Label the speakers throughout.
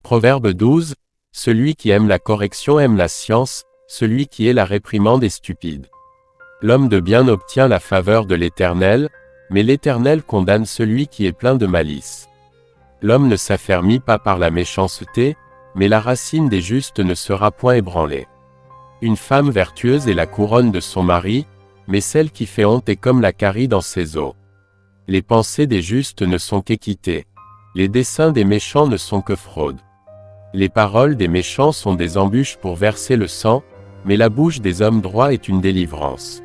Speaker 1: Proverbe 12, celui qui aime la correction aime la science, celui qui est la réprimande est stupide. L'homme de bien obtient la faveur de l'Éternel, mais l'Éternel condamne celui qui est plein de malice. L'homme ne s'affermit pas par la méchanceté, mais la racine des justes ne sera point ébranlée. Une femme vertueuse est la couronne de son mari, mais celle qui fait honte est comme la carie dans ses os. Les pensées des justes ne sont qu'équité. Les desseins des méchants ne sont que fraude. Les paroles des méchants sont des embûches pour verser le sang, mais la bouche des hommes droits est une délivrance.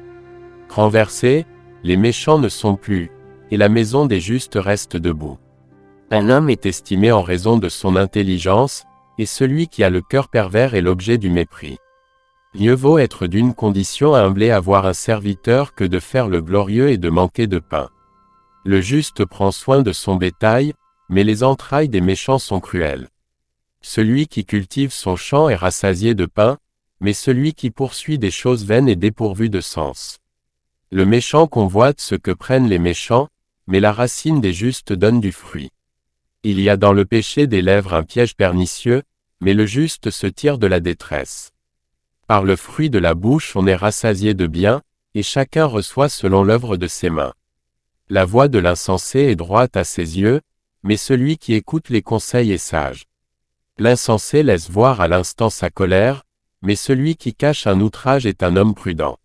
Speaker 1: Renversés, les méchants ne sont plus, et la maison des justes reste debout. Un homme est estimé en raison de son intelligence, et celui qui a le cœur pervers est l'objet du mépris. Mieux vaut être d'une condition humble et avoir un serviteur que de faire le glorieux et de manquer de pain. Le juste prend soin de son bétail, mais les entrailles des méchants sont cruelles. Celui qui cultive son champ est rassasié de pain, mais celui qui poursuit des choses vaines est dépourvu de sens. Le méchant convoite ce que prennent les méchants, mais la racine des justes donne du fruit. Il y a dans le péché des lèvres un piège pernicieux, mais le juste se tire de la détresse. Par le fruit de la bouche on est rassasié de bien, et chacun reçoit selon l'œuvre de ses mains. La voix de l'insensé est droite à ses yeux, mais celui qui écoute les conseils est sage. L'insensé laisse voir à l'instant sa colère, mais celui qui cache un outrage est un homme prudent.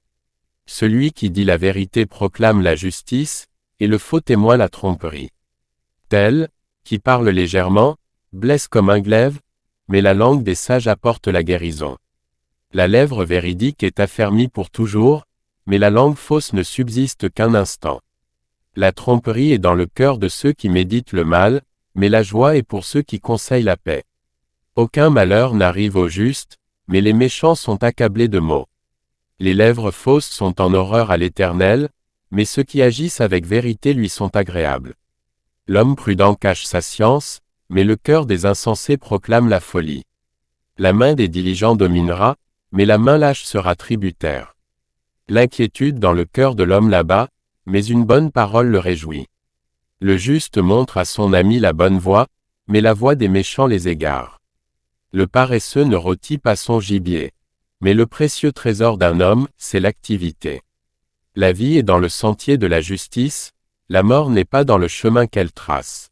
Speaker 1: Celui qui dit la vérité proclame la justice, et le faux témoin la tromperie. Tel, qui parle légèrement, blesse comme un glaive, mais la langue des sages apporte la guérison. La lèvre véridique est affermie pour toujours, mais la langue fausse ne subsiste qu'un instant. La tromperie est dans le cœur de ceux qui méditent le mal, mais la joie est pour ceux qui conseillent la paix. Aucun malheur n'arrive aux justes, mais les méchants sont accablés de maux. Les lèvres fausses sont en horreur à l'Éternel, mais ceux qui agissent avec vérité lui sont agréables. L'homme prudent cache sa science, mais le cœur des insensés proclame la folie. La main des diligents dominera, mais la main lâche sera tributaire. L'inquiétude dans le cœur de l'homme l'abat, mais une bonne parole le réjouit. Le juste montre à son ami la bonne voie, mais la voie des méchants les égare. Le paresseux ne rôtit pas son gibier. Mais le précieux trésor d'un homme, c'est l'activité. La vie est dans le sentier de la justice, la mort n'est pas dans le chemin qu'elle trace.